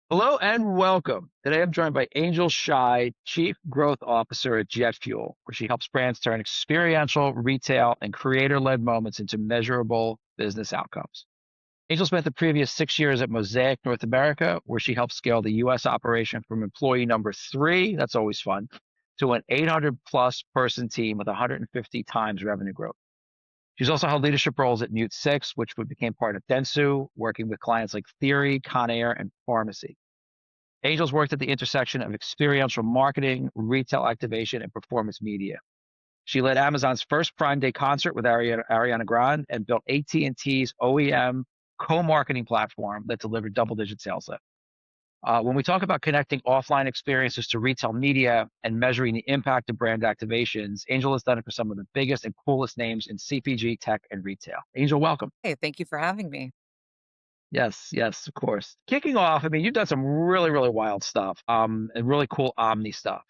Hello and welcome. Today I'm joined by Angel Scheid, Chief Growth Officer at JetFuel, where she helps brands turn experiential, retail, and creator-led moments into measurable business outcomes. Angel spent the previous 6 years at Mosaic North America, where she helped scale the U.S. operation from employee number 3, that's always fun, to an 800 plus person team with 150 times revenue growth. She's also held leadership roles at Mute 6, which became part of Dentsu, working with clients like Theory, Conair, and Pharmacy. Angel's worked at the intersection of experiential marketing, retail activation, and performance media. She led Amazon's first Prime Day concert with Ariana Grande and built AT&T's OEM co-marketing platform that delivered double-digit sales lift. When we talk about connecting offline experiences to retail media and measuring the impact of brand activations, Angel has done it for some of the biggest and coolest names in CPG, tech, and retail. Angel, welcome. Hey, thank you for having me. Yes, yes, of course. Kicking off, I mean, you've done some really, really wild stuff, and really cool omni stuff.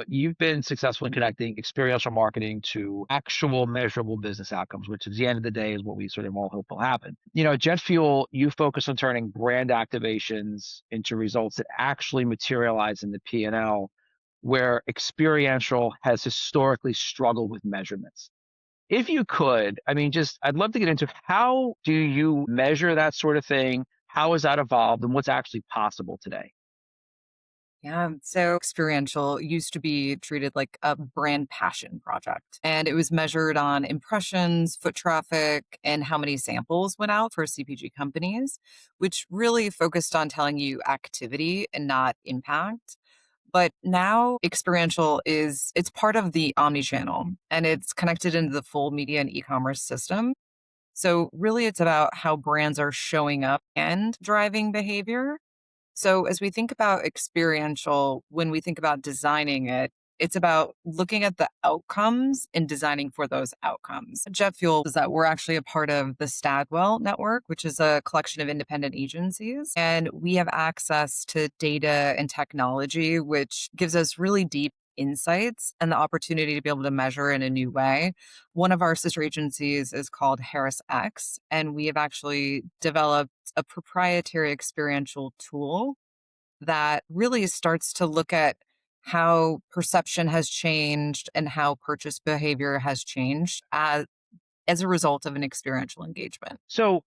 You've been successful in connecting experiential marketing to actual measurable business outcomes, which at the end of the day is what we sort of all hope will happen. At Jet Fuel, you focus on turning brand activations into results that actually materialize in the P&L, where experiential has historically struggled with measurements. If you could, I mean, I'd love to get into how do you measure that sort of thing? How has that evolved and what's actually possible today? Yeah, so experiential used to be treated like a brand passion project, and it was measured on impressions, foot traffic, and how many samples went out for CPG companies, which really focused on telling you activity and not impact. But now experiential it's part of the omni-channel and it's connected into the full media and e-commerce system. So really it's about how brands are showing up and driving behavior. So, as we think about experiential, when we think about designing it, it's about looking at the outcomes and designing for those outcomes. JetFuel is that we're actually a part of the Stagwell Network, which is a collection of independent agencies. And we have access to data and technology, which gives us really deep insights and the opportunity to be able to measure in a new way. One of our sister agencies is called Harris X, and we have actually developed a proprietary experiential tool that really starts to look at how perception has changed and how purchase behavior has changed as a result of an experiential engagement. So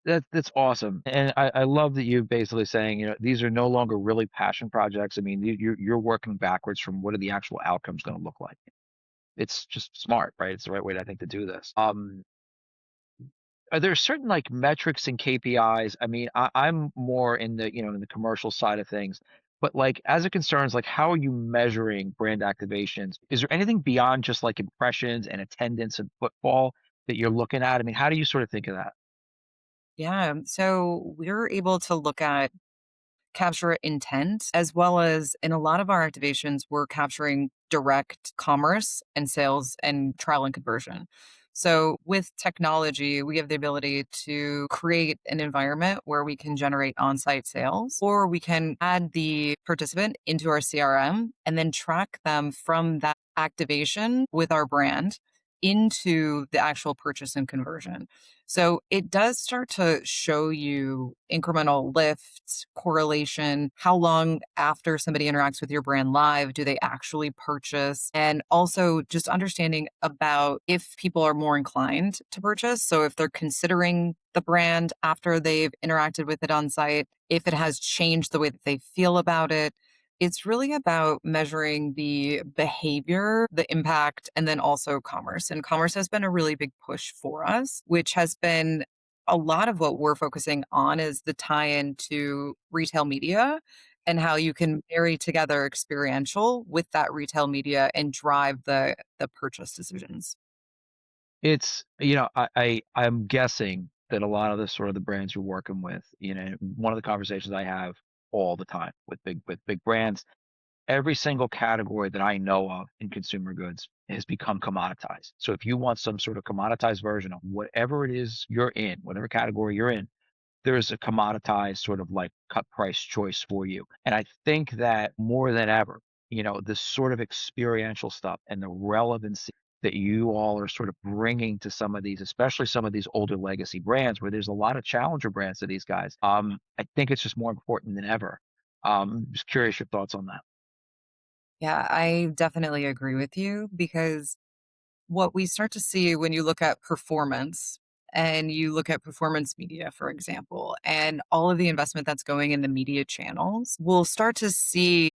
that's awesome, and I love that you're basically saying these are no longer really passion projects. I mean, you're working backwards from what are the actual outcomes going to look like. It's just smart, right? It's the right way, I think, to do this. Are there certain like metrics and KPIs? I mean, I'm more in the in the commercial side of things, but like as it concerns like how are you measuring brand activations? Is there anything beyond just like impressions and attendance and football that you're looking at? I mean, how do you sort of think of that? Yeah. So we're able to look at capture intent as well as in a lot of our activations, we're capturing direct commerce and sales and trial and conversion. So with technology, we have the ability to create an environment where we can generate on-site sales, or we can add the participant into our CRM and then track them from that activation with our brand into the actual purchase and conversion. So it does start to show you incremental lifts, correlation, how long after somebody interacts with your brand live do they actually purchase, and also just understanding about if people are more inclined to purchase. So if they're considering the brand after they've interacted with it on site, if it has changed the way that they feel about it. It's really about measuring the behavior, the impact, and then also commerce. And commerce has been a really big push for us, which has been a lot of what we're focusing on is the tie-in to retail media and how you can marry together experiential with that retail media and drive the purchase decisions. It's I'm guessing that a lot of the sort of the brands you're working with, one of the conversations I have all the time with big brands, every single category that I know of in consumer goods has become commoditized. So if you want some sort of commoditized version of whatever it is you're in, whatever category you're in, there's a commoditized sort of like cut price choice for you. And I think that more than ever, this sort of experiential stuff and the relevancy that you all are sort of bringing to some of these, especially some of these older legacy brands where there's a lot of challenger brands to these guys. I think it's just more important than ever. Just curious your thoughts on that. Yeah, I definitely agree with you because what we start to see when you look at performance and you look at performance media, for example, and all of the investment that's going in the media channels, we'll start to see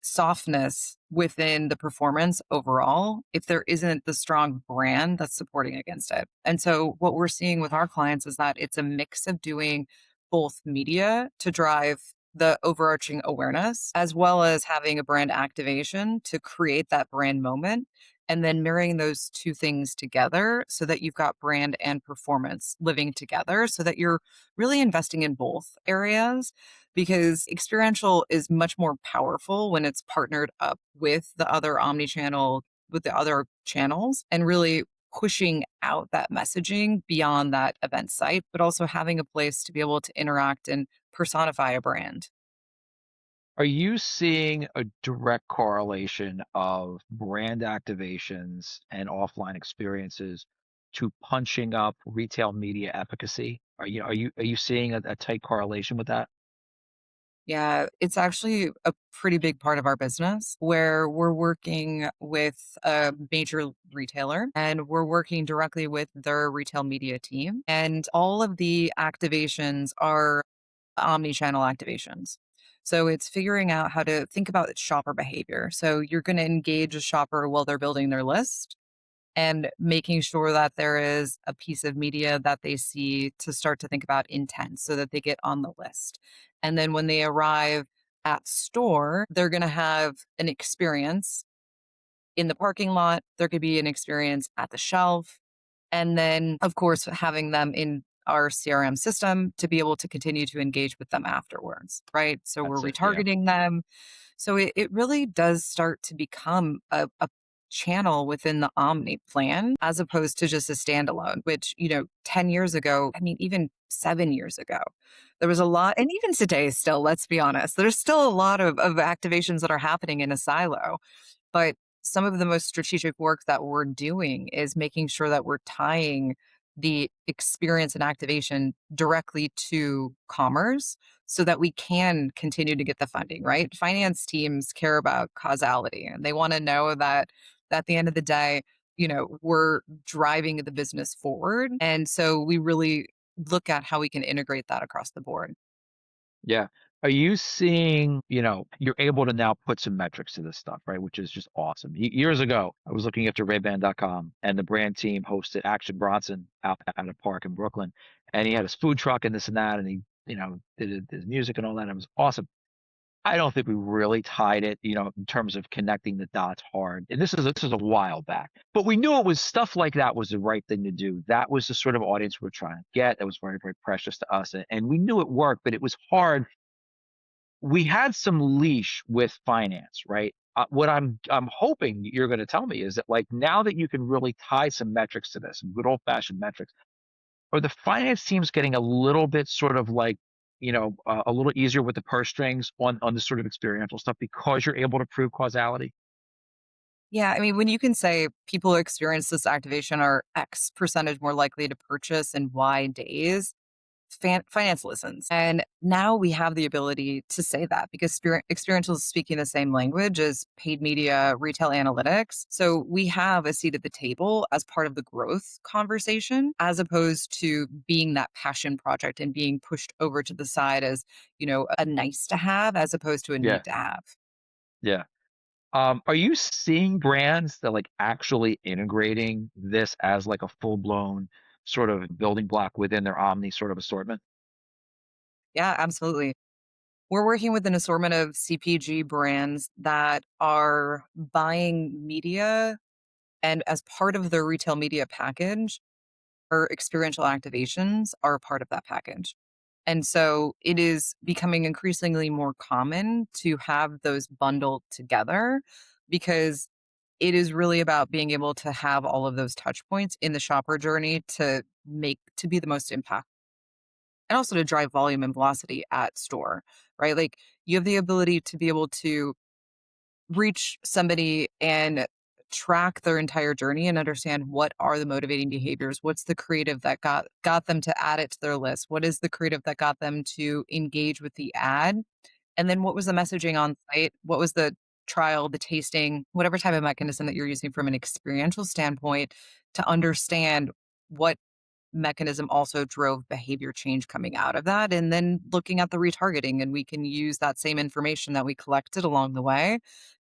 softness within the performance overall if there isn't the strong brand that's supporting against it. And so what we're seeing with our clients is that it's a mix of doing both media to drive the overarching awareness as well as having a brand activation to create that brand moment and then marrying those two things together so that you've got brand and performance living together so that you're really investing in both areas because experiential is much more powerful when it's partnered up with the other omni-channel with the other channels and really pushing out that messaging beyond that event site, but also having a place to be able to interact and personify a brand. Are you seeing a direct correlation of brand activations and offline experiences to punching up retail media efficacy? Are you seeing a tight correlation with that? Yeah, it's actually a pretty big part of our business where we're working with a major retailer and we're working directly with their retail media team. And all of the activations are omni-channel activations. So it's figuring out how to think about shopper behavior. So you're going to engage a shopper while they're building their list and making sure that there is a piece of media that they see to start to think about intent so that they get on the list. And then when they arrive at store, they're going to have an experience in the parking lot. There could be an experience at the shelf. And then, of course, having them in our CRM system to be able to continue to engage with them afterwards, right? So we're That's it. Yeah. retargeting them. So it really does start to become a channel within the Omni plan as opposed to just a standalone, which, 10 years ago, I mean, even 7 years ago, there was a lot, and even today still, let's be honest, there's still a lot of activations that are happening in a silo. But some of the most strategic work that we're doing is making sure that we're tying the experience and activation directly to commerce so that we can continue to get the funding, right? Finance teams care about causality and they want to know that at the end of the day, we're driving the business forward. And so we really look at how we can integrate that across the board. Yeah. Are you seeing, you're able to now put some metrics to this stuff, right? Which is just awesome. Years ago, I was looking after Rayban.com and the brand team hosted Action Bronson out at a park in Brooklyn. And he had his food truck and this and that. And he, did his music and all that. And it was awesome. I don't think we really tied it, in terms of connecting the dots hard. And this is a while back, but we knew it was stuff like that was the right thing to do. That was the sort of audience we we're trying to get. That was very, very precious to us, and we knew it worked, but it was hard. We had some leash with finance, right? What I'm hoping you're going to tell me is that like now that you can really tie some metrics to this, good old fashioned metrics, are the finance teams getting a little bit sort of like a little easier with the purse strings on this sort of experiential stuff because you're able to prove causality? Yeah, I mean, when you can say people who experience this activation are X percentage more likely to purchase in Y days, finance listens. And now we have the ability to say that because Experiential is speaking the same language as paid media, retail analytics. So we have a seat at the table as part of the growth conversation, as opposed to being that passion project and being pushed over to the side as, a nice to have as opposed to a Yeah, need to have. yeah. Are you seeing brands that like actually integrating this as like a full blown sort of building block within their omni sort of assortment? Yeah, absolutely. We're working with an assortment of CPG brands that are buying media, and as part of their retail media package, or experiential activations are a part of that package. And so it is becoming increasingly more common to have those bundled together because it is really about being able to have all of those touch points in the shopper journey to be the most impact and also to drive volume and velocity at store, right? Like you have the ability to be able to reach somebody and track their entire journey and understand what are the motivating behaviors, what's the creative that got them to add it to their list, what is the creative that got them to engage with the ad, And then what was the messaging on site? What was the trial, the tasting, whatever type of mechanism that you're using from an experiential standpoint to understand what mechanism also drove behavior change coming out of that. And then looking at the retargeting, and we can use that same information that we collected along the way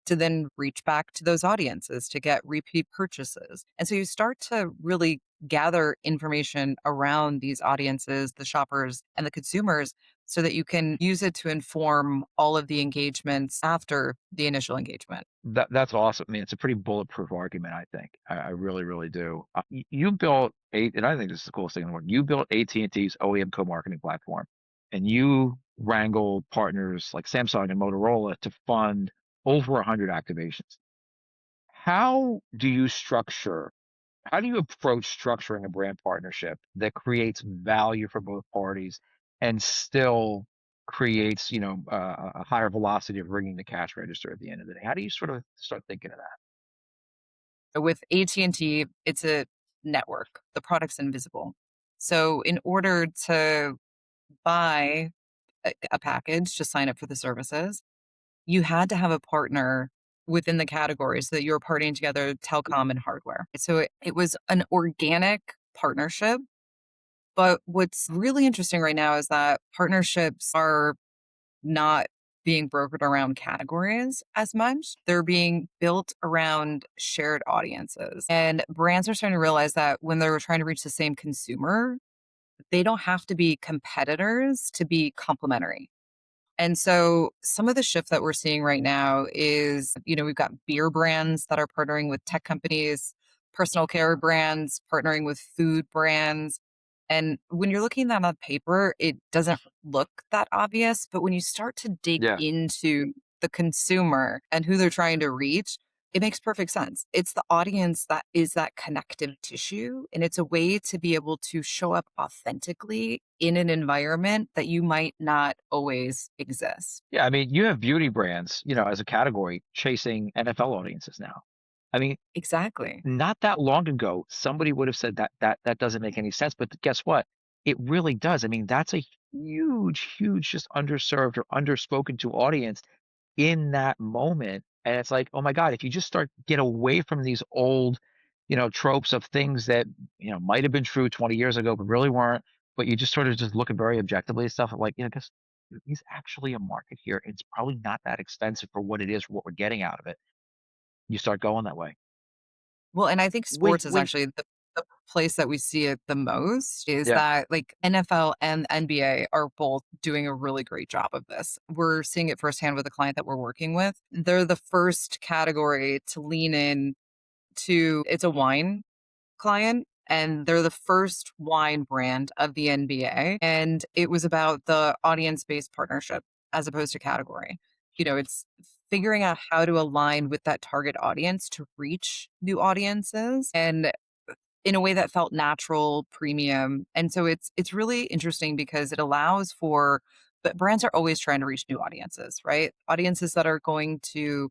to then reach back to those audiences to get repeat purchases. And so you start to really gather information around these audiences, the shoppers and the consumers, so that you can use it to inform all of the engagements after the initial engagement. That's awesome. I mean, it's a pretty bulletproof argument, I think. I really, really do. You built and I think this is the coolest thing in the world. You built AT&T's OEM co-marketing platform, and you wrangled partners like Samsung and Motorola to fund over 100 activations. How do you structure how do you approach structuring a brand partnership that creates value for both parties and still creates, a higher velocity of ringing the cash register at the end of the day? How do you sort of start thinking of that? With AT&T, it's a network. The product's invisible. So in order to buy a package to sign up for the services, you had to have a partner within the category so that you were partying together telecom and hardware. So it was an organic partnership. But what's really interesting right now is that partnerships are not being brokered around categories as much. They're being built around shared audiences. And brands are starting to realize that when they're trying to reach the same consumer, they don't have to be competitors to be complementary. And so some of the shift that we're seeing right now is, we've got beer brands that are partnering with tech companies, personal care brands partnering with food brands. And when you're looking at that on paper, it doesn't look that obvious. But when you start to dig Yeah. into the consumer and who they're trying to reach, it makes perfect sense. It's the audience that is that connective tissue. And it's a way to be able to show up authentically in an environment that you might not always exist. Yeah, I mean, you have beauty brands, as a category chasing NFL audiences now. I mean, Exactly. not that long ago, somebody would have said that doesn't make any sense, but guess what? It really does. I mean, that's a huge, huge, just underserved or underspoken to audience in that moment. And it's like, oh my God, if you just get away from these old, tropes of things that, might have been true 20 years ago, but really weren't, but you just sort of just look at very objectively at stuff like, guess there's actually a market here. It's probably not that expensive for what it is, for what we're getting out of it. You start going that way. Well, and I think When sports is when actually the place that we see it the most is Yeah. that like NFL and NBA are both doing a really great job of this. We're seeing it firsthand with the client that we're working with. They're the first category to lean in to it's a wine client, and they're the first wine brand of the NBA. And it was about the audience based partnership as opposed to category. It's figuring out how to align with that target audience to reach new audiences and in a way that felt natural, premium. And so it's really interesting because it allows for but brands are always trying to reach new audiences, right? Audiences that are going to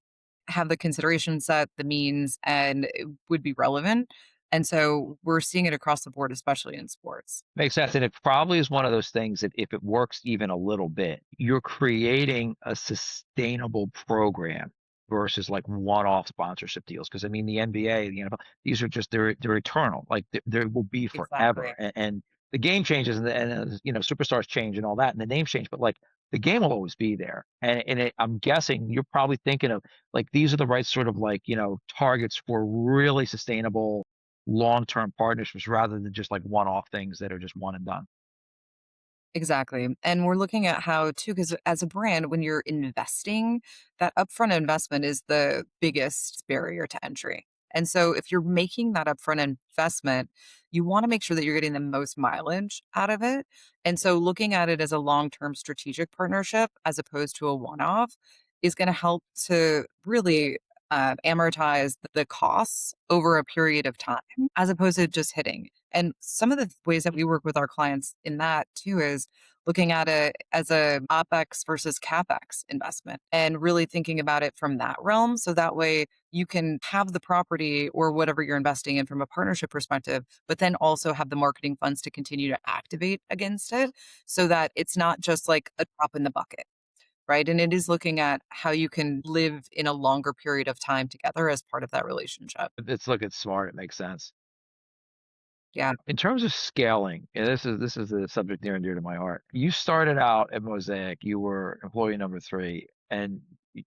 have the consideration set, the means, and it would be relevant. And so we're seeing it across the board, especially in sports. Makes sense. And it probably is one of those things that if it works even a little bit, you're creating a sustainable program versus like one-off sponsorship deals. Because I mean, the NBA, the NFL, these are just they're eternal. Like they will be forever. Exactly. And the game changes and superstars change and all that, and the names change, but like the game will always be there. I'm guessing you're probably thinking of like these are the right sort of like targets for really sustainable long-term partnerships rather than just like one-off things that are just one and done. Exactly. And we're looking at how too, because as a brand, when you're investing, that upfront investment is the biggest barrier to entry. And so if you're making that upfront investment, you want to make sure that you're getting the most mileage out of it. And so looking at it as a long-term strategic partnership as opposed to a one-off is going to help to really amortize the costs over a period of time as opposed to just hitting. And some of the ways that we work with our clients in that too is looking at it as a OpEx versus CapEx investment and really thinking about it from that realm. So that way you can have the property or whatever you're investing in from a partnership perspective, but then also have the marketing funds to continue to activate against it so that it's not just like a drop in the bucket. right? And it is looking at how you can live in a longer period of time together as part of that relationship. It's smart. It makes sense. Yeah. In terms of scaling, and this is a subject near and dear to my heart. You started out at Mosaic, you were employee number three, and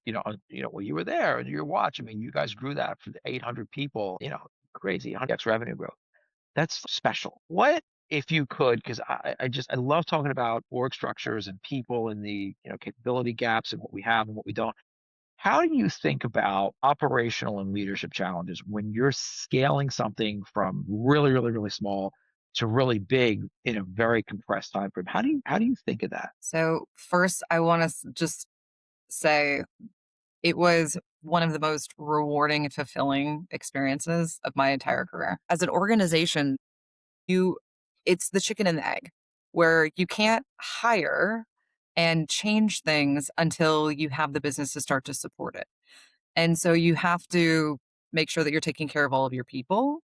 when you were there and your watch, I mean, you guys grew that from 800 people, crazy 100x revenue growth. That's special. What if you could, because I love talking about org structures and people and the capability gaps and what we have and what we don't. How do you think about operational and leadership challenges when you're scaling something from really, really, really small to really big in a very compressed time frame? How do you think of that? So, first, I want to just say it was one of the most rewarding and fulfilling experiences of my entire career. As an organization, you it's the chicken and the egg where you can't hire and change things until you have the business to start to support it. And so you have to make sure that you're taking care of all of your people,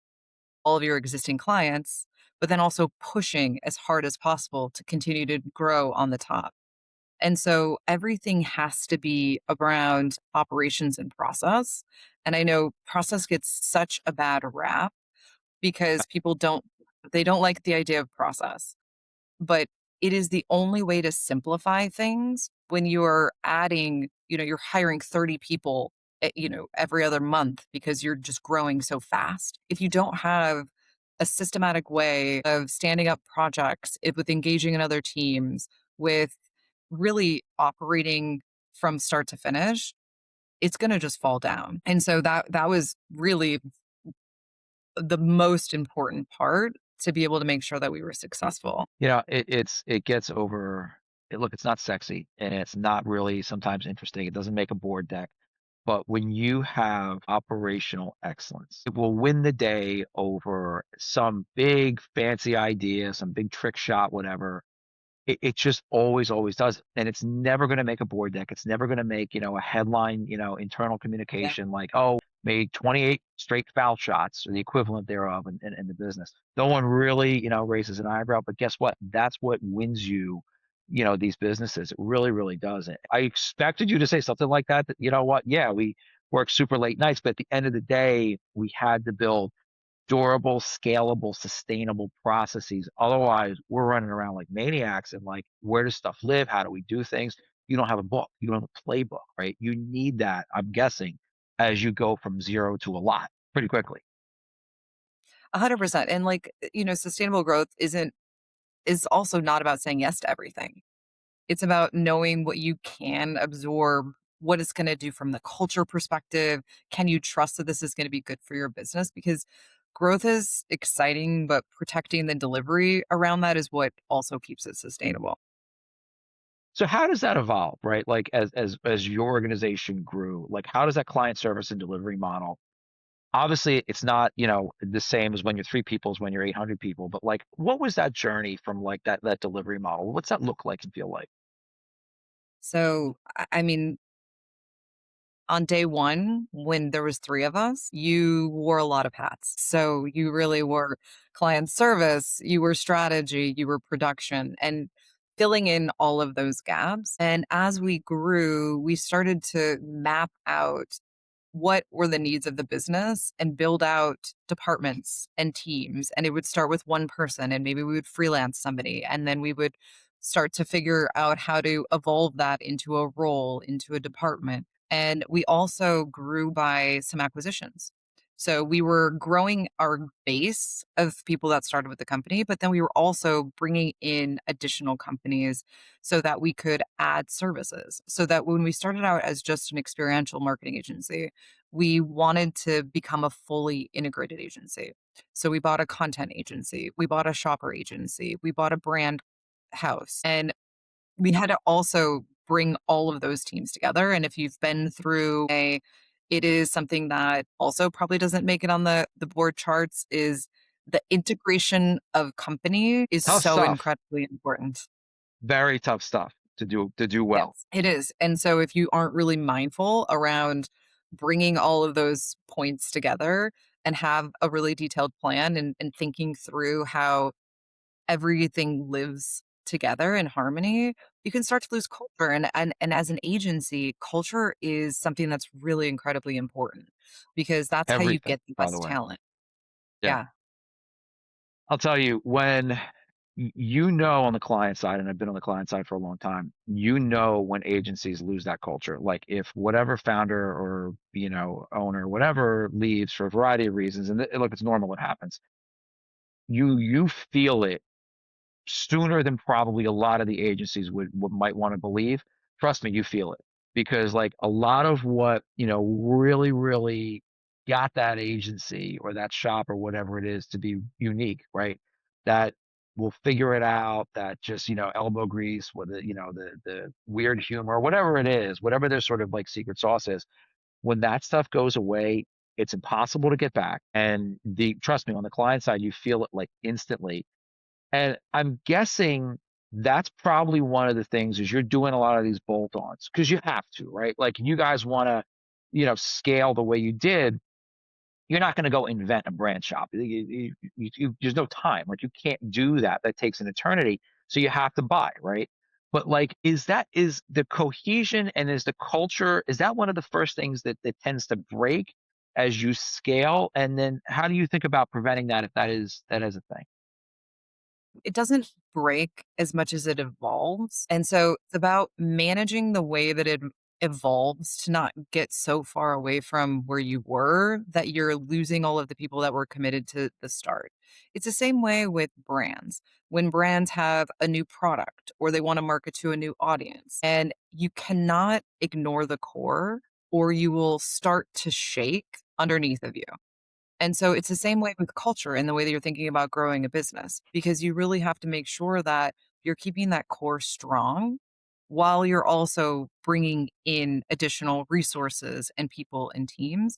all of your existing clients, but then also pushing as hard as possible to continue to grow on the top. And so everything has to be around operations and process. And I know process gets such a bad rap because people don't like the idea of process, but it is the only way to simplify things when you're adding, you're hiring 30 people, every other month because you're just growing so fast. If you don't have a systematic way of standing up projects, with engaging in other teams, with really operating from start to finish, it's going to just fall down. And so that was really the most important part to be able to make sure that we were successful. It gets over. Look, it's not sexy and it's not really sometimes interesting. It doesn't make a board deck. But when you have operational excellence, it will win the day over some big fancy idea, some big trick shot, whatever. It just always, always does. And it's never going to make a board deck. It's never going to make, a headline, internal Yeah, communication like, oh, made 28 straight foul shots or the equivalent thereof in the business. No one really, raises an eyebrow. But guess what? That's what wins you, these businesses. It really, really does. I expected you to say something like that, you know what? Yeah, we work super late nights, but at the end of the day, we had to build durable, scalable, sustainable processes. Otherwise, we're running around like maniacs and like, where does stuff live? How do we do things? You don't have a book. You don't have a playbook, right? You need that, I'm guessing, as you go from zero to a lot pretty quickly. 100%. And like, sustainable growth is also not about saying yes to everything. It's about knowing what you can absorb, what it's going to do from the culture perspective. Can you trust that this is going to be good for your business? Because growth is exciting, but protecting the delivery around that is what also keeps it sustainable. So how does that evolve, right? Like as your organization grew, like how does that client service and delivery model? Obviously, it's not, the same as when you're three people as when you're 800 people, but like what was that journey from like that delivery model? What's that look like and feel like? So, I mean, on day one, when there was 3 of us, you wore a lot of hats. So you really were client service, you were strategy, you were production, and filling in all of those gaps. And as we grew, we started to map out what were the needs of the business and build out departments and teams. And it would start with one person, and maybe we would freelance somebody, and then we would start to figure out how to evolve that into a role, into a department. And we also grew by some acquisitions. So we were growing our base of people that started with the company, but then we were also bringing in additional companies so that we could add services. So that when we started out as just an experiential marketing agency, we wanted to become a fully integrated agency. So we bought a content agency, we bought a shopper agency, we bought a brand house, and we had to also bring all of those teams together. And if you've been through it is something that also probably doesn't make it on the board charts is the integration of company is Tough so stuff, incredibly important. very tough stuff to do well. Yes, it is. And so if you aren't really mindful around bringing all of those points together and have a really detailed plan and thinking through how everything lives together in harmony, you can start to lose culture. And as an agency, culture is something that's really incredibly important because that's how you Everything, get the by the best way. talent. Yeah. Yeah. I'll tell you, when you know on the client side, and I've been on the client side for a long time, you know when agencies lose that culture. Like if whatever founder or, owner, whatever leaves for a variety of reasons, and look, it's normal, it happens. You feel it sooner than probably a lot of the agencies would might want to believe. Trust me, you feel it because like a lot of what, really, really got that agency or that shop or whatever it is to be unique, right? That will figure it out, that just, elbow grease with the, the weird humor, whatever it is, whatever their sort of like secret sauce is, when that stuff goes away, it's impossible to get back. And trust me, on the client side, you feel it like instantly, and I'm guessing that's probably one of the things is you're doing a lot of these bolt-ons because you have to, right? Like you guys want to, scale the way you did. You're not going to go invent a brand shop. There's no time. Like you can't do that. That takes an eternity. So you have to buy, right? But like, is the cohesion and is the culture, is that one of the first things that tends to break as you scale? And then how do you think about preventing that if that is a thing? It doesn't break as much as it evolves. And so it's about managing the way that it evolves to not get so far away from where you were that you're losing all of the people that were committed to the start. It's the same way with brands. When brands have a new product or they want to market to a new audience, and you cannot ignore the core or you will start to shake underneath of you. And so it's the same way with culture and the way that you're thinking about growing a business, because you really have to make sure that you're keeping that core strong while you're also bringing in additional resources and people and teams.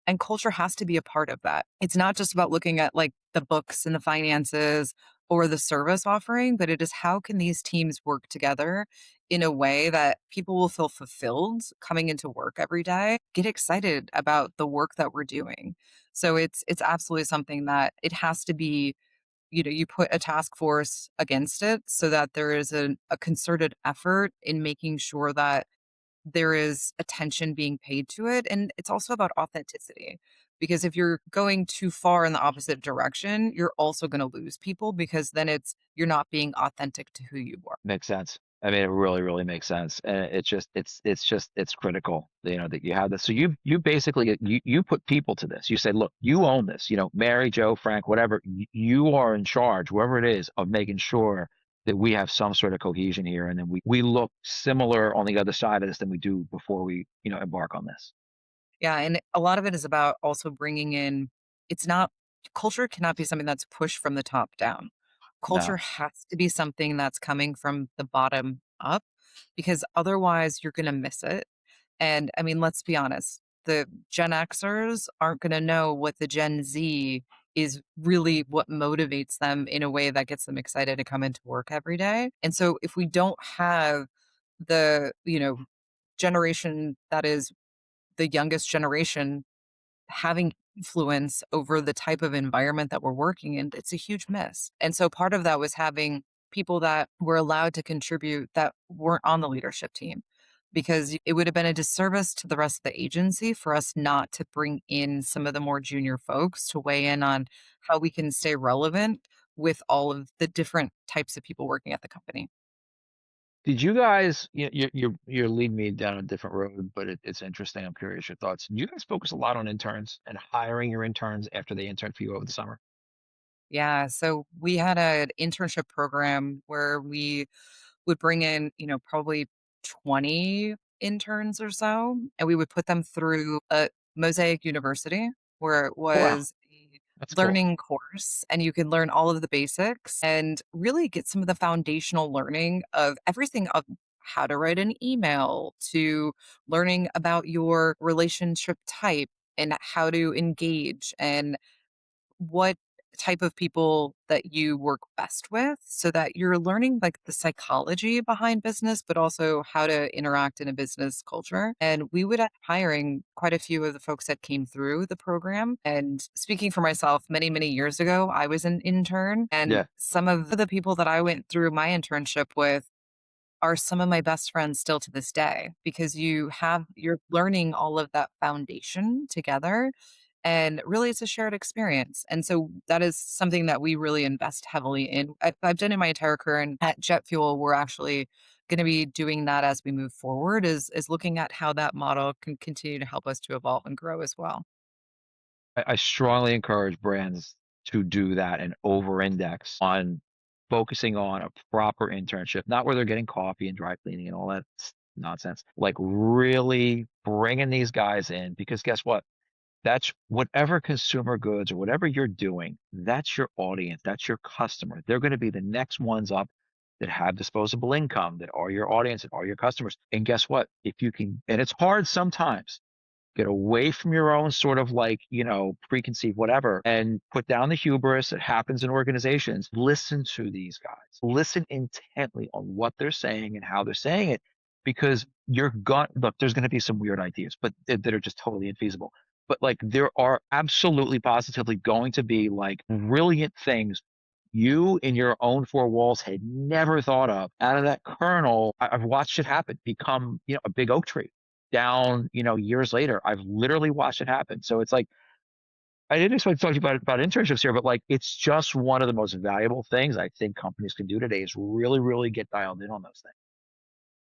And culture has to be a part of that. It's not just about looking at like the books and the finances or the service offering, but it is how can these teams work together in a way that people will feel fulfilled coming into work every day, get excited about the work that we're doing. So it's absolutely something that it has to be, you put a task force against it so that there is a concerted effort in making sure that there is attention being paid to it. And it's also about authenticity. Because if you're going too far in the opposite direction, you're also going to lose people because then you're not being authentic to who you are. Makes sense. I mean, it really, really makes sense, and it's critical, that you have this. So you basically you put people to this. You say, look, you own this. Mary, Joe, Frank, whatever. You are in charge, whoever it is, of making sure that we have some sort of cohesion here, and then we look similar on the other side of this than we do before we embark on this. Yeah, and a lot of it is about also bringing in it's not culture cannot be something that's pushed from the top down. Culture No, has to be something that's coming from the bottom up because otherwise you're going to miss it. And I mean, let's be honest, the Gen Xers aren't going to know what the Gen Z is really what motivates them in a way that gets them excited to come into work every day. And so if we don't have the, generation that is the youngest generation having influence over the type of environment that we're working in, it's a huge miss. And so part of that was having people that were allowed to contribute that weren't on the leadership team because it would have been a disservice to the rest of the agency for us not to bring in some of the more junior folks to weigh in on how we can stay relevant with all of the different types of people working at the company. did you guys? You're leading me down a different road, but it's interesting. I'm curious your thoughts. Do you guys focus a lot on interns and hiring your interns after they intern for you over the summer? Yeah, so we had an internship program where we would bring in, probably 20 interns or so, and we would put them through a Mosaic University where it Oh, wow, was a that's cool. learning course and you could learn all of the basics and really get some of the foundational learning of everything of how to write an email to learning about your relationship type and how to engage and what type of people that you work best with so that you're learning like the psychology behind business, but also how to interact in a business culture. And we would end up hiring quite a few of the folks that came through the program. And speaking for myself, many, many years ago, I was an intern, and Yeah. some of the people that I went through my internship with are some of my best friends still to this day because you're learning all of that foundation together. And really, it's a shared experience. And so that is something that we really invest heavily in. I've done in my entire career, and at JetFuel, we're actually going to be doing that as we move forward. Is looking at how that model can continue to help us to evolve and grow as well. I strongly encourage brands to do that and over-index on focusing on a proper internship, not where they're getting coffee and dry cleaning and all that nonsense. Like really bringing these guys in because guess what? That's whatever consumer goods or whatever you're doing, that's your audience, that's your customer. They're going to be the next ones up that have disposable income, that are your audience, that are your customers. And guess what? If you can, and it's hard sometimes, get away from your own sort of like, preconceived whatever and put down the hubris that happens in organizations. Listen to these guys. Listen intently on what they're saying and how they're saying it because look, there's going to be some weird ideas, but that are just totally infeasible. But like there are absolutely positively going to be like brilliant things you in your own four walls had never thought of out of that kernel. I've watched it happen, become, a big oak tree down, years later. I've literally watched it happen. So it's like, I didn't expect to talk to you about internships here, but like, it's just one of the most valuable things I think companies can do today is really, really get dialed in on those things.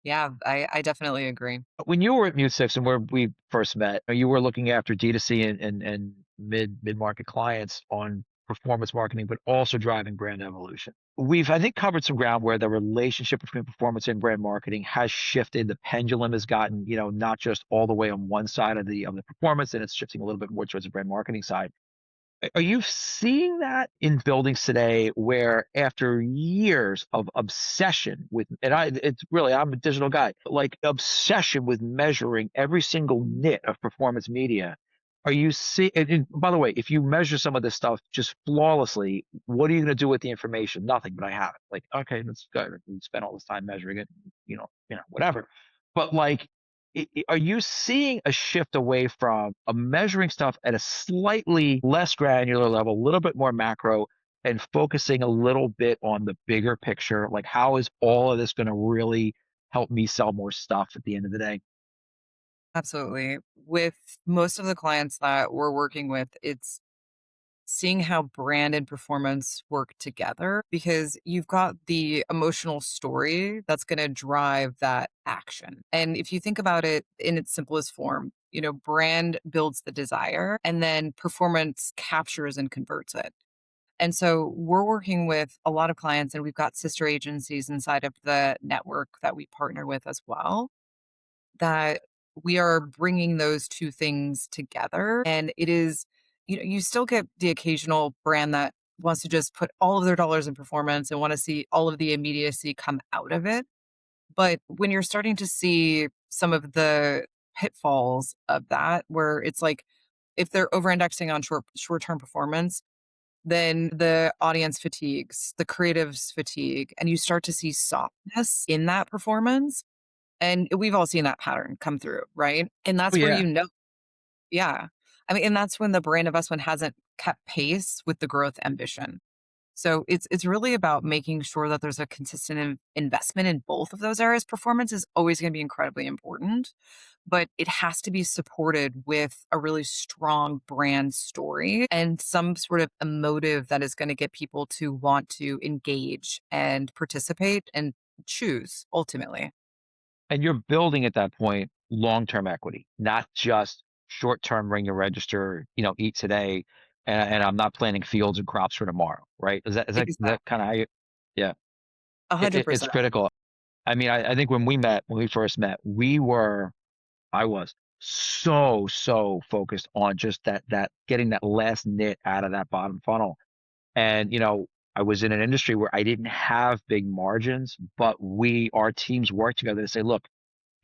Yeah, I definitely agree. When you were at Mute Six and where we first met, you were looking after D2C and mid-market clients on performance marketing, but also driving brand evolution. We've, I think, covered some ground where the relationship between performance and brand marketing has shifted. The pendulum has gotten, not just all the way on one side of the performance, and it's shifting a little bit more towards the brand marketing side. Are you seeing that in buildings today where after years of obsession with, and it's really, I'm a digital guy, but like obsession with measuring every single nit of performance media, are you see, and by the way, if you measure some of this stuff just flawlessly, what are you going to do with the information? Nothing, but I have it. Like, okay, that's good. We spent all this time measuring it, whatever. But like, are you seeing a shift away from measuring stuff at a slightly less granular level, a little bit more macro, and focusing a little bit on the bigger picture? Like, how is all of this going to really help me sell more stuff at the end of the day? Absolutely. With most of the clients that we're working with, it's seeing how brand and performance work together because you've got the emotional story that's going to drive that action. And if you think about it in its simplest form, brand builds the desire and then performance captures and converts it. And so we're working with a lot of clients and we've got sister agencies inside of the network that we partner with as well that we are bringing those two things together. And it is, you still get the occasional brand that wants to just put all of their dollars in performance and want to see all of the immediacy come out of it. But when you're starting to see some of the pitfalls of that, where it's like if they're over indexing on short term performance, then the audience fatigues, the creatives fatigue, and you start to see softness in that performance and we've all seen that pattern come through, right? And Oh that's where yeah. yeah. I mean, and that's when the brand investment hasn't kept pace with the growth ambition. So it's really about making sure that there's a consistent investment in both of those areas. Performance is always going to be incredibly important, but it has to be supported with a really strong brand story and some sort of emotive that is going to get people to want to engage and participate and choose ultimately. And you're building at that point long-term equity, not just short-term ring your register, eat today, and I'm not planting fields and crops for tomorrow, right? Is that kind of how you? Yeah, it's 100%. critical. I mean, I think when we first met, I was so focused on just that getting that last knit out of that bottom funnel. And, I was in an industry where I didn't have big margins, but our teams worked together to say, look,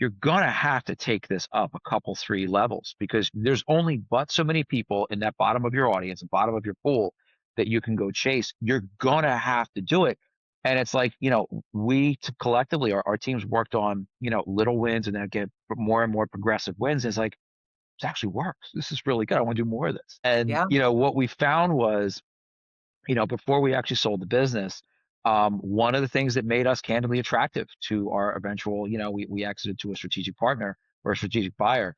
you're gonna have to take this up a couple, three levels because there's only but so many people in that bottom of your audience, the bottom of your pool that you can go chase. You're gonna have to do it. And it's like, collectively, our teams worked on, little wins and then get more and more progressive wins. And it's like, this actually works. This is really good. I want to do more of this. And, Yeah. what we found was, before we actually sold the business, One of the things that made us candidly attractive to our eventual, we exited to a strategic partner or a strategic buyer.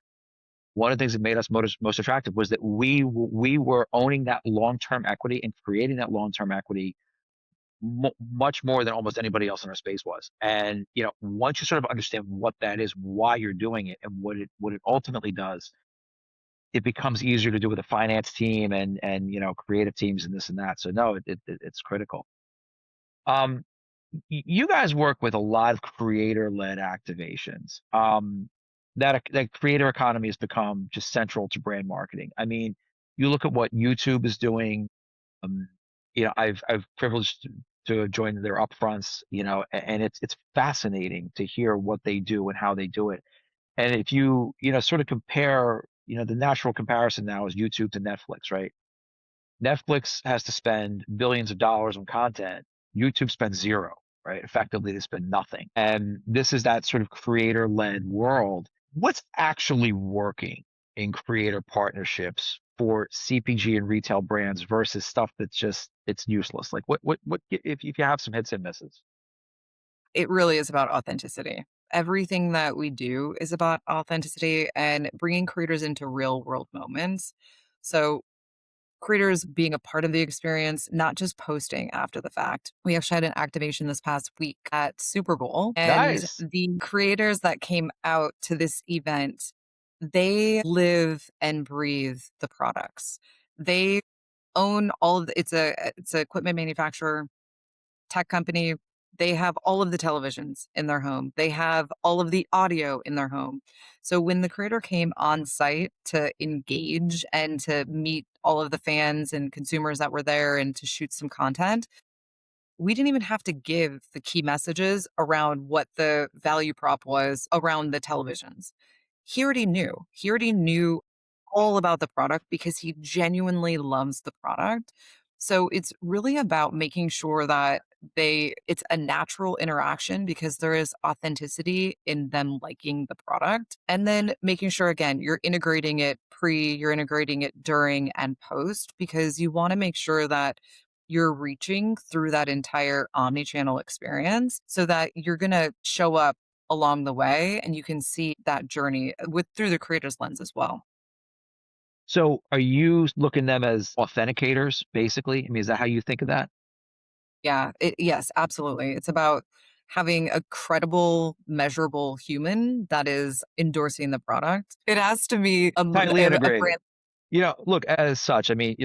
One of the things that made us most attractive was that we were owning that long-term equity and creating that long-term equity much more than almost anybody else in our space was. And once you sort of understand what that is, why you're doing it, and what it ultimately does, it becomes easier to do with a finance team and creative teams and this and that. So no, it's critical. Um, you guys work with a lot of creator-led activations. That creator economy has become just central to brand marketing. I mean, you look at what YouTube is doing. Um, I've privileged to have joined their upfronts, and it's fascinating to hear what they do and how they do it. And if you sort of compare, the natural comparison now is YouTube to Netflix, right? Netflix has to spend billions of dollars on content. YouTube spends zero, right? Effectively, they spend nothing. And this is that sort of creator-led world. What's actually working in creator partnerships for CPG and retail brands versus stuff that's just it's useless? Like what if you have some hits and misses? It really is about authenticity. Everything that we do is about authenticity and bringing creators into real world moments. So, creators being a part of the experience, not just posting after the fact. We actually had an activation this past week at Super Bowl, and Nice. the creators that came out to this event, they live and breathe the products. They own all of the, it's a equipment manufacturer, tech company. They have all of the televisions in their home. They have all of the audio in their home. So when the creator came on site to engage and to meet all of the fans and consumers that were there and to shoot some content, we didn't even have to give the key messages around what the value prop was around the televisions. He already knew. He already knew all about the product because he genuinely loves the product. So it's really about making sure that it's a natural interaction because there is authenticity in them liking the product. And then making sure again you're integrating it during and post because you want to make sure that you're reaching through that entire omni-channel experience so that you're going to show up along the way and you can see that journey with through the creator's lens as well. So are you looking them as authenticators, basically? I mean, is that how you think of that? Yeah, yes, absolutely. It's about having a credible, measurable human that is endorsing the product. It has to be Tightly a integrated. brand. Look, as such, I mean,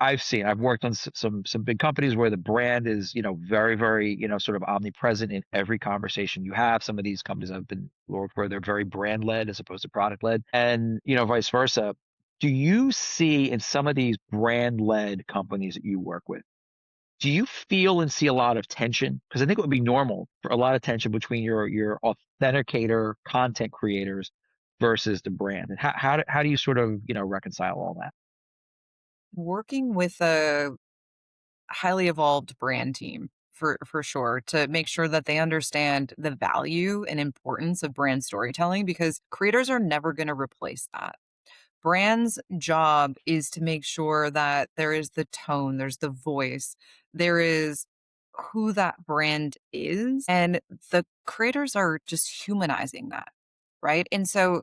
I've worked on some big companies where the brand is, very, very, sort of omnipresent in every conversation you have. Some of these companies I've been worked where they're very brand led as opposed to product led, and vice versa. Do you see in some of these brand led companies that you work with? Do you feel and see a lot of tension? Because I think it would be normal for a lot of tension between your authenticator content creators versus the brand. And how do you sort of, reconcile all that? Working with a highly evolved brand team for sure to make sure that they understand the value and importance of brand storytelling because creators are never going to replace that. Brand's job is to make sure that there is the tone, there's the voice, there is who that brand is, and the creators are just humanizing that, right? And so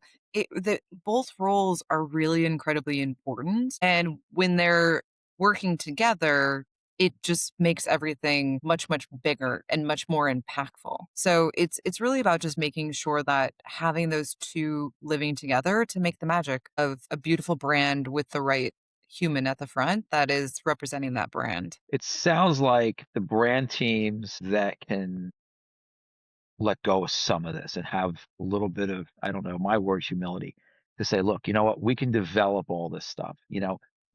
both roles are really incredibly important, and when they're working together, it just makes everything much much bigger and much more impactful. So it's really about just making sure that having those two living together to make the magic of a beautiful brand with the right human at the front that is representing that brand. It sounds like the brand teams that can let go of some of this and have a little bit of, I don't know, my word, humility to say, look, you know what, we can develop all this stuff.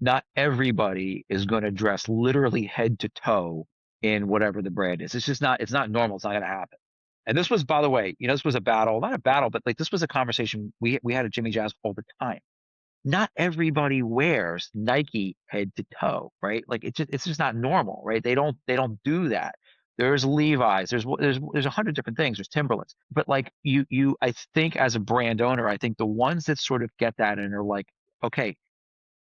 Not everybody is going to dress literally head to toe in whatever the brand is. It's not normal. It's not going to happen. And this was, by the way, this was a battle, not a battle, but like this was a conversation we had at Jimmy Jazz all the time. Not everybody wears Nike head to toe, right? Like it's just not normal, right? They don't do that. There's Levi's, there's 100 different things. There's Timberlands, but like I think as a brand owner, I think the ones that sort of get that and are like, okay,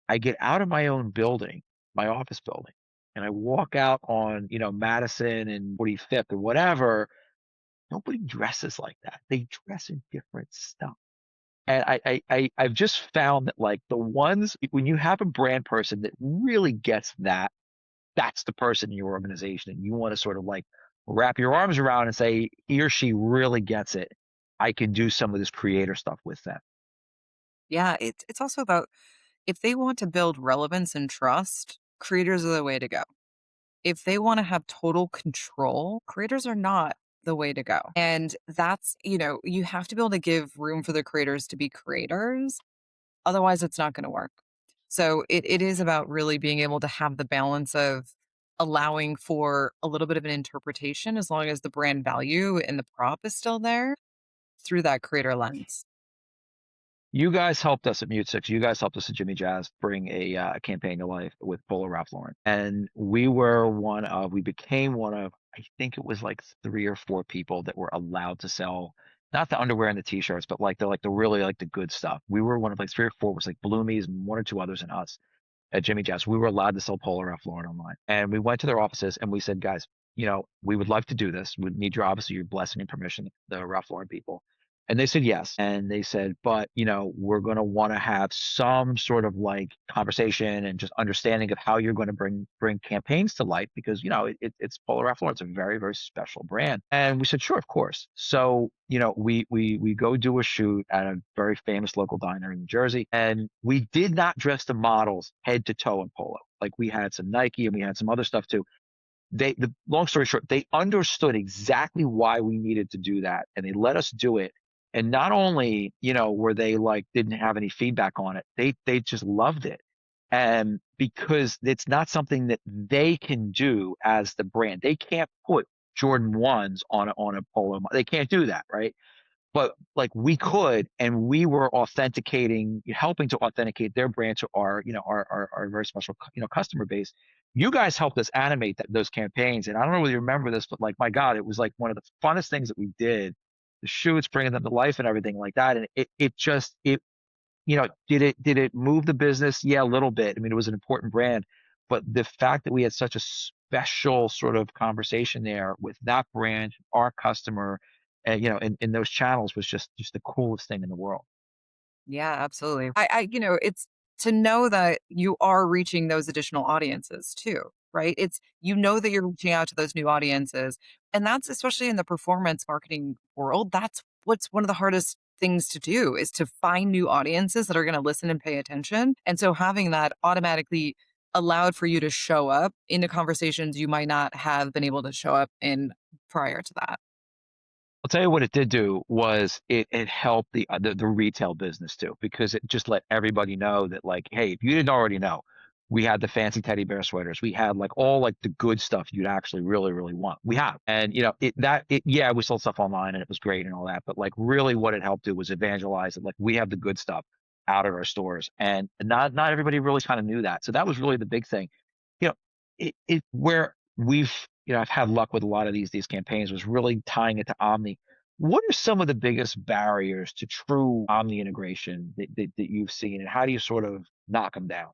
I get out of my own building, my office building. and I walk out on, Madison and 45th or whatever, nobody dresses like that. They dress in different stuff. And I've just found that like the ones when you have a brand person that really gets that, that's the person in your organization, and you want to sort of like wrap your arms around and say he or she really gets it. I can do some of this creator stuff with them. Yeah, it's also about if they want to build relevance and trust, creators are the way to go. If they wanna have total control, creators are not the way to go. And that's you have to be able to give room for the creators to be creators, otherwise it's not gonna work. So it is about really being able to have the balance of allowing for a little bit of an interpretation as long as the brand value and the prop is still there through that creator lens. You guys helped us at Mute Six. You guys helped us at Jimmy Jazz bring a campaign to life with Polo Ralph Lauren, and we became one of, I think it was like 3 or 4 people that were allowed to sell not the underwear and the t-shirts, but like the really like the good stuff. We were one of like 3 or 4, was like Bloomies and 1 or 2 others and us at Jimmy Jazz. We were allowed to sell Polo Ralph Lauren online, and we went to their offices and we said, guys, we would love to do this. We need your obviously your blessing and permission, the Ralph Lauren people. And they said yes. And they said, but we're going to want to have some sort of like conversation and just understanding of how you're going to bring campaigns to life because it's Polar Ralph Lauren. It's a very, very special brand. And we said, sure, of course. So we go do a shoot at a very famous local diner in New Jersey, and we did not dress the models head to toe in polo. Like we had some Nike and we had some other stuff too. The long story short, they understood exactly why we needed to do that, and they let us do it. And not only were they like didn't have any feedback on it, they just loved it. And because it's not something that they can do as the brand, they can't put Jordan 1s on a polo. They can't do that, right? But like we could, and we were helping to authenticate their brand to our very special customer base. You guys helped us animate those campaigns, and I don't know whether you remember this, but like my God, it was like one of the funnest things that we did. The shoots, bringing them to life, and everything like that, and did it move the business? Yeah, a little bit. I mean, it was an important brand, but the fact that we had such a special sort of conversation there with that brand, our customer, in those channels was just the coolest thing in the world. Yeah, absolutely. It's to know that you are reaching those additional audiences too, right? That you're reaching out to those new audiences. And that's especially in the performance marketing world. That's what's one of the hardest things to do is to find new audiences that are going to listen and pay attention. And so having that automatically allowed for you to show up into conversations you might not have been able to show up in prior to that. I'll tell you what it did do was it helped the retail business too, because it just let everybody know that like, hey, if you didn't already know, we had the fancy teddy bear sweaters. We had like all like the good stuff you'd actually really, really want. We have. And yeah, we sold stuff online and it was great and all that. But like really what it helped do was evangelize it. Like we have the good stuff out of our stores. And not everybody really kind of knew that. So that was really the big thing. You know, where we've I've had luck with a lot of these campaigns was really tying it to Omni. What are some of the biggest barriers to true Omni integration that you've seen, and how do you sort of knock them down?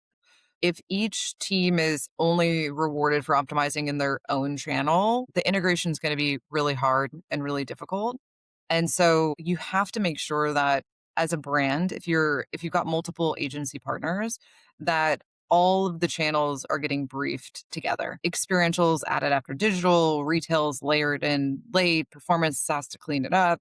If each team is only rewarded for optimizing in their own channel, the integration is going to be really hard and really difficult. And so you have to make sure that as a brand, if you've got multiple agency partners, that all of the channels are getting briefed together. Experientials added after digital, retails layered in late, performance has to clean it up.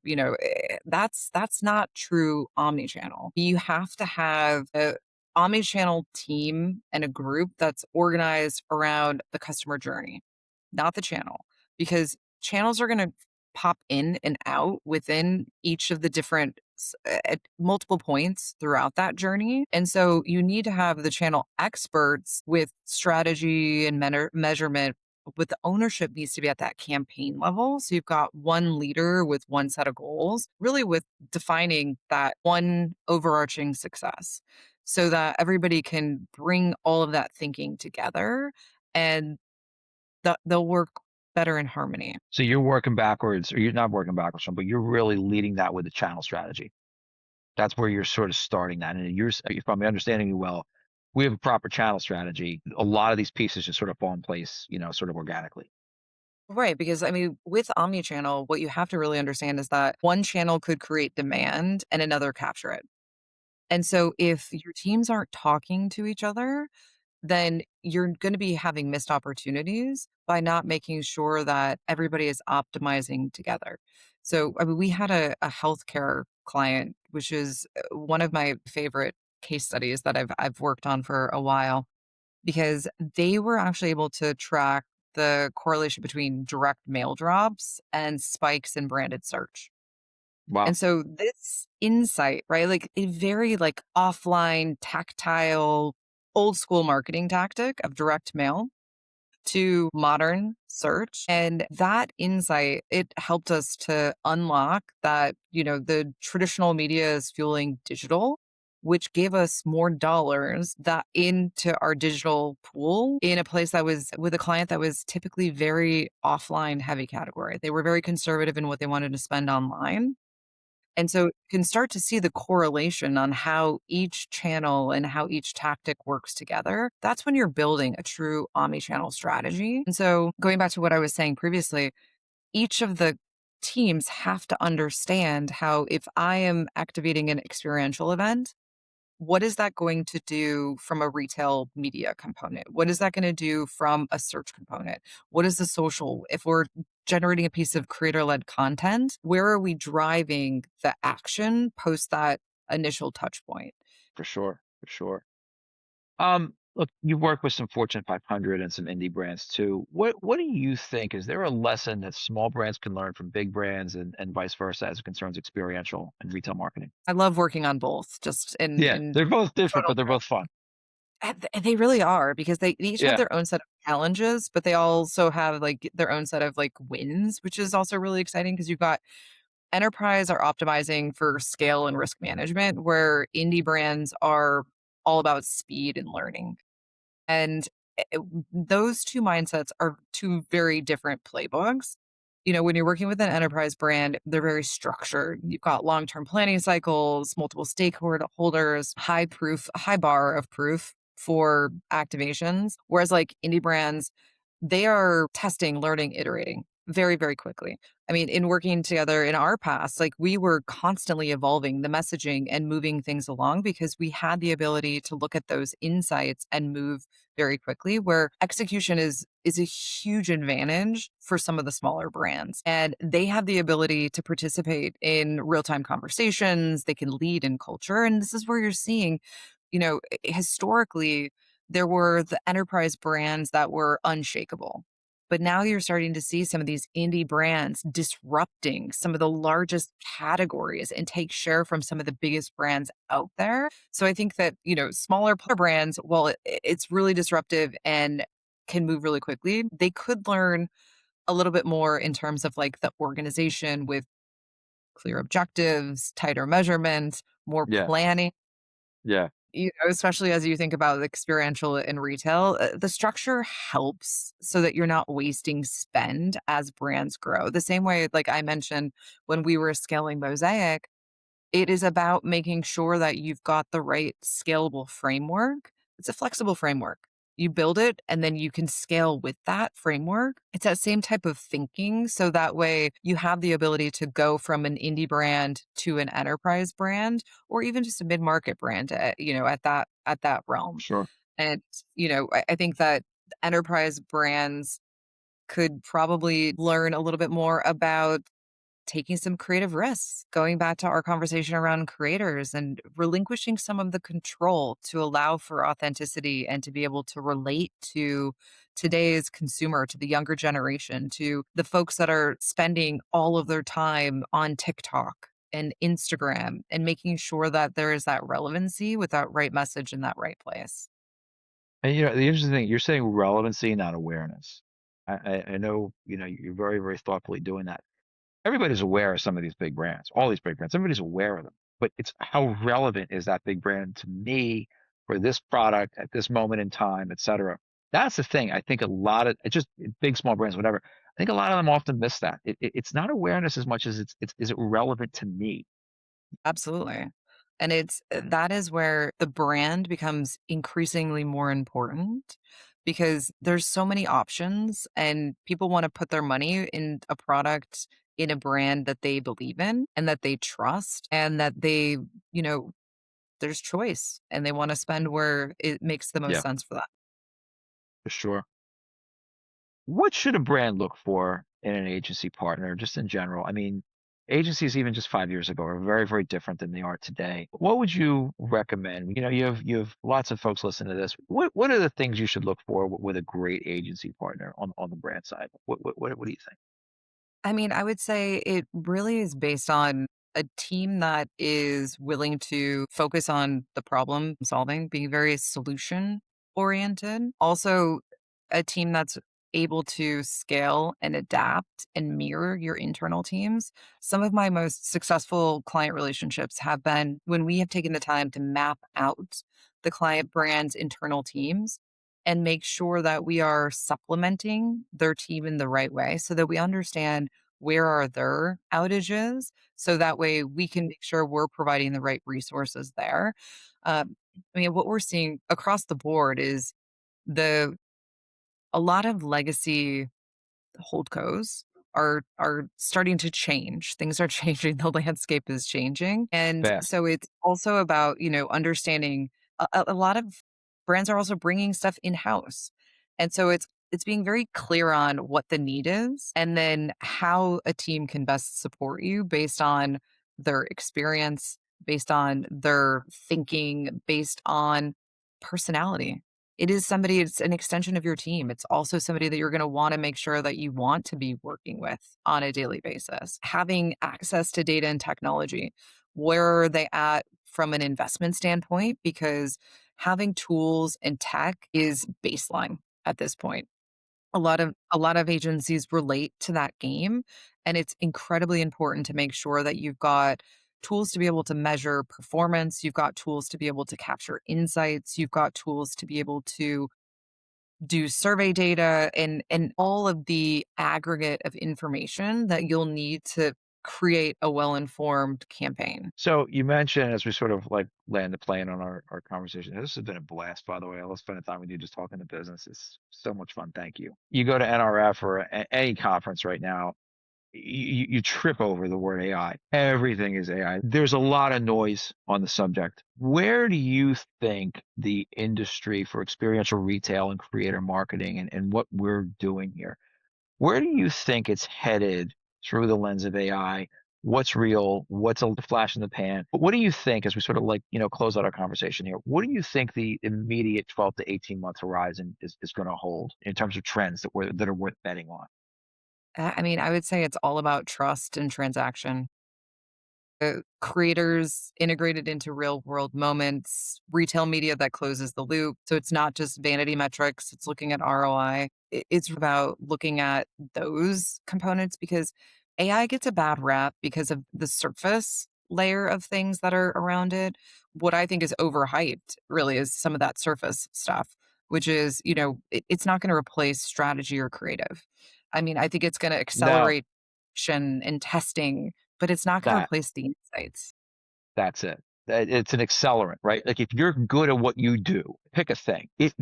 That's not true omni-channel. You have to have a omni-channel team and a group that's organized around the customer journey, not the channel, because channels are going to pop in and out within each of the different at multiple points throughout that journey. And so you need to have the channel experts with strategy and measurement, but the ownership needs to be at that campaign level. So you've got one leader with one set of goals, really with defining that one overarching success so that everybody can bring all of that thinking together and they'll work better in harmony. So you're working backwards, or you're not working backwards, but you're really leading that with the channel strategy. That's where you're sort of starting that. And if I'm understanding you well, we have a proper channel strategy, a lot of these pieces just sort of fall in place, sort of organically. Right, because I mean, with omnichannel, what you have to really understand is that one channel could create demand and another capture it. And so if your teams aren't talking to each other, then you're going to be having missed opportunities by not making sure that everybody is optimizing together. So, I mean, we had a healthcare client, which is one of my favorite case studies that I've worked on for a while because they were actually able to track the correlation between direct mail drops and spikes in branded search. Wow. And so this insight, right, like a very like offline, tactile, old school marketing tactic of direct mail to modern search. And that insight, it helped us to unlock that, the traditional media is fueling digital, which gave us more dollars that into our digital pool in a place that was with a client that was typically very offline heavy category. They were very conservative in what they wanted to spend online. And so you can start to see the correlation on how each channel and how each tactic works together. That's when you're building a true omni-channel strategy. And so going back to what I was saying previously, each of the teams have to understand how if I am activating an experiential event, what is that going to do from a retail media component? What is that going to do from a search component? What is the social? If we're generating a piece of creator led content, where are we driving the action post that initial touch point? For sure. For sure. Look, you've worked with some Fortune 500 and some indie brands too. What do you think? Is there a lesson that small brands can learn from big brands and vice versa as it concerns experiential and retail marketing? I love working on both, just Yeah, in they're both different, total. but they're both fun. They really are because they each have Yeah, their own set of challenges, but they also have like their own set of like wins, which is also really exciting because you've got enterprise are optimizing for scale and risk management, where indie brands are all about speed and learning. And those two mindsets are two very different playbooks. When you're working with an enterprise brand, they're very structured. You've got long term planning cycles, multiple stakeholders, high bar of proof for activations. Whereas like indie brands, they are testing, learning, iterating very, very quickly. I mean, in working together in our past, like we were constantly evolving the messaging and moving things along because we had the ability to look at those insights and move very quickly, where execution is a huge advantage for some of the smaller brands. And they have the ability to participate in real-time conversations, they can lead in culture. And this is where you're seeing, historically, there were the enterprise brands that were unshakable. But now you're starting to see some of these indie brands disrupting some of the largest categories and take share from some of the biggest brands out there. So I think that, smaller brands, while it's really disruptive and can move really quickly, they could learn a little bit more in terms of like the organization with clear objectives, tighter measurement, more yeah, planning. yeah. Especially as you think about experiential in retail, the structure helps so that you're not wasting spend as brands grow. The same way, like I mentioned when we were scaling Mosaic, it is about making sure that you've got the right scalable framework. It's a flexible framework. You build it and then you can scale with that framework. It's that same type of thinking. So that way you have the ability to go from an indie brand to an enterprise brand or even just a mid-market brand at that realm. Sure. And, I think that enterprise brands could probably learn a little bit more about taking some creative risks, going back to our conversation around creators and relinquishing some of the control to allow for authenticity and to be able to relate to today's consumer, to the younger generation, to the folks that are spending all of their time on TikTok and Instagram and making sure that there is that relevancy with that right message in that right place. And the interesting thing, you're saying relevancy, not awareness. I know, you're very, very thoughtfully doing that. Everybody's aware of some of these big brands, all these big brands. Everybody's aware of them, but it's how relevant is that big brand to me for this product at this moment in time, et cetera. That's the thing. I think a lot of it's just big, small brands, whatever. I think a lot of them often miss that. It's not awareness as much as it's is it relevant to me? Absolutely. And that is where the brand becomes increasingly more important because there's so many options and people want to put their money in a product, in a brand that they believe in and that they trust and that you know, there's choice and they want to spend where it makes the most Yeah, sense for them. for sure. What should a brand look for in an agency partner, just in general? I mean, agencies even just 5 years ago are very, very different than they are today. What would you recommend? You have lots of folks listening to this. What are the things you should look for with a great agency partner on the brand side? What do you think? I mean, I would say it really is based on a team that is willing to focus on the problem solving, being very solution oriented. Also, a team that's able to scale and adapt and mirror your internal teams. Some of my most successful client relationships have been when we have taken the time to map out the client brand's internal teams and make sure that we are supplementing their team in the right way so that we understand where are their outages so that way we can make sure we're providing the right resources there. I mean, what we're seeing across the board is the a lot of legacy holdcos are starting to change. Things are changing, the landscape is changing, and Fast. so it's also about, understanding a lot of brands are also bringing stuff in-house, and so it's being very clear on what the need is, and then how a team can best support you based on their experience, based on their thinking, based on personality. It's an extension of your team. It's also somebody that you're gonna wanna make sure that you want to be working with on a daily basis. Having access to data and technology, where are they at from an investment standpoint? Because having tools and tech is baseline at this point. A lot of agencies relate to that game, and it's incredibly important to make sure that you've got tools to be able to measure performance, you've got tools to be able to capture insights, you've got tools to be able to do survey data and all of the aggregate of information that you'll need to create a well-informed campaign. So you mentioned as we sort of like land the plane on our conversation. This has been a blast, by the way. I love spending time with you just talking to business. It's so much fun. Thank you. You go to NRF or any conference right now, you trip over the word AI. Everything is AI. There's a lot of noise on the subject. Where do you think the industry for experiential retail and creator marketing and what we're doing here, where do you think it's headed through the lens of AI? What's real? What's a flash in the pan? But what do you think as we sort of like, close out our conversation here? What do you think the immediate 12 to 18 month horizon is going to hold in terms of trends that are worth betting on? I mean, I would say it's all about trust and transaction. Creators integrated into real world moments, retail media that closes the loop. So it's not just vanity metrics, it's looking at ROI. It's about looking at those components because AI gets a bad rap because of the surface layer of things that are around it. What I think is overhyped really is some of that surface stuff, which is, it's not going to replace strategy or creative. I mean, I think it's going to No, accelerate action and testing, but it's not gonna that replace the insights. That's it. It's an accelerant, right? Like if you're good at what you do, pick a thing. If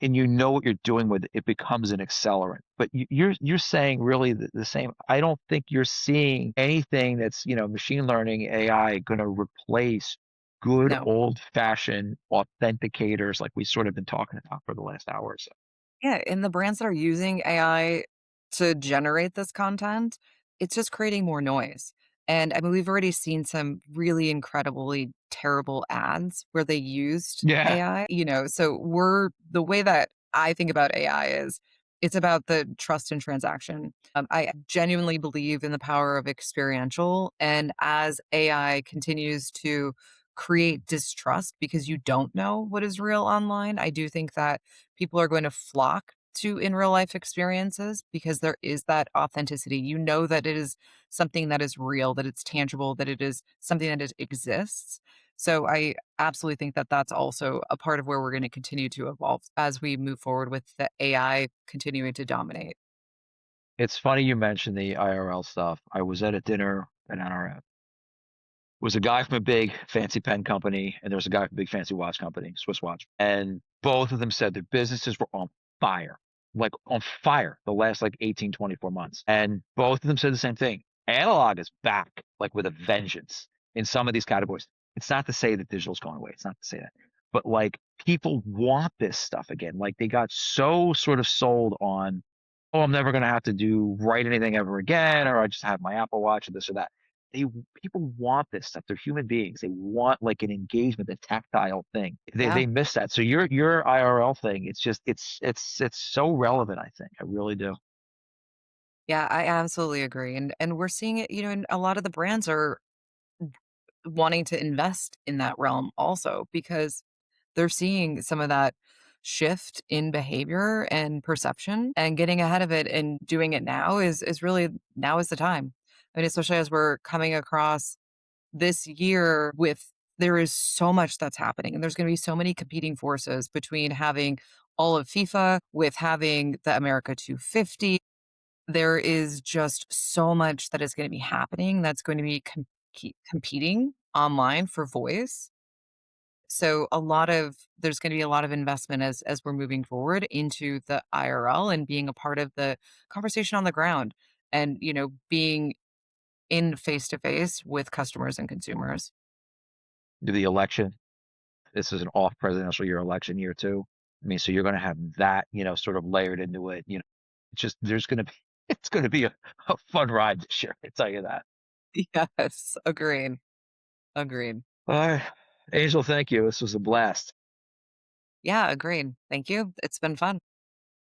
and you know what you're doing with it, it becomes an accelerant. But you're saying really the same. I don't think you're seeing anything that's, machine learning, AI going to replace good No. old fashioned authenticators like we sort of been talking about for the last hour or so. Yeah, and the brands that are using AI to generate this content, it's just creating more noise. And I mean, we've already seen some really incredibly terrible ads where they used Yeah. AI, so the way that I think about AI is it's about the trust and transaction. I genuinely believe in the power of experiential. And as AI continues to create distrust because you don't know what is real online, I do think that people are going to flock to in real life experiences because there is that authenticity. You know that it is something that is real, that it's tangible, that it is something that it exists. So I absolutely think that that's also a part of where we're going to continue to evolve as we move forward with the AI continuing to dominate. It's funny you mentioned the IRL stuff. I was at a dinner at NRF was a guy from a big fancy pen company, and there was a guy from a big fancy watch company, Swiss watch. And both of them said their businesses were on fire, like on fire the last like 18, 24 months. And both of them said the same thing. Analog is back, like with a vengeance in some of these categories. It's not to say that digital's going away. It's not to say that. But like people want this stuff again. Like they got so sort of sold on, oh, I'm never gonna have to do write anything ever again, or I just have my Apple Watch or this or that. They People want this stuff. They're human beings. They want like an engagement, a tactile thing. They Yeah. miss that. So your IRL thing, it's just it's so relevant, I think. I really do. Yeah, I absolutely agree. And we're seeing it, and a lot of the brands are wanting to invest in that realm also because they're seeing some of that shift in behavior and perception and getting ahead of it and doing it now is really now is the time. I mean, especially as we're coming across this year with there is so much that's happening and there's going to be so many competing forces between having all of FIFA with having the America 250. There is just so much that is going to be happening that's going to be competing online for voice. So a lot of there's going to be a lot of investment as we're moving forward into the IRL and being a part of the conversation on the ground and being in face to face with customers and consumers. Do the election. This is an off presidential year election year too. I mean, so you're going to have that, sort of layered into it. It's just there's going to be it's going to be a fun ride this year. I tell you that. Yes, agreed. Agreed. All right, Angel, thank you. This was a blast. Yeah, agreed. Thank you. It's been fun.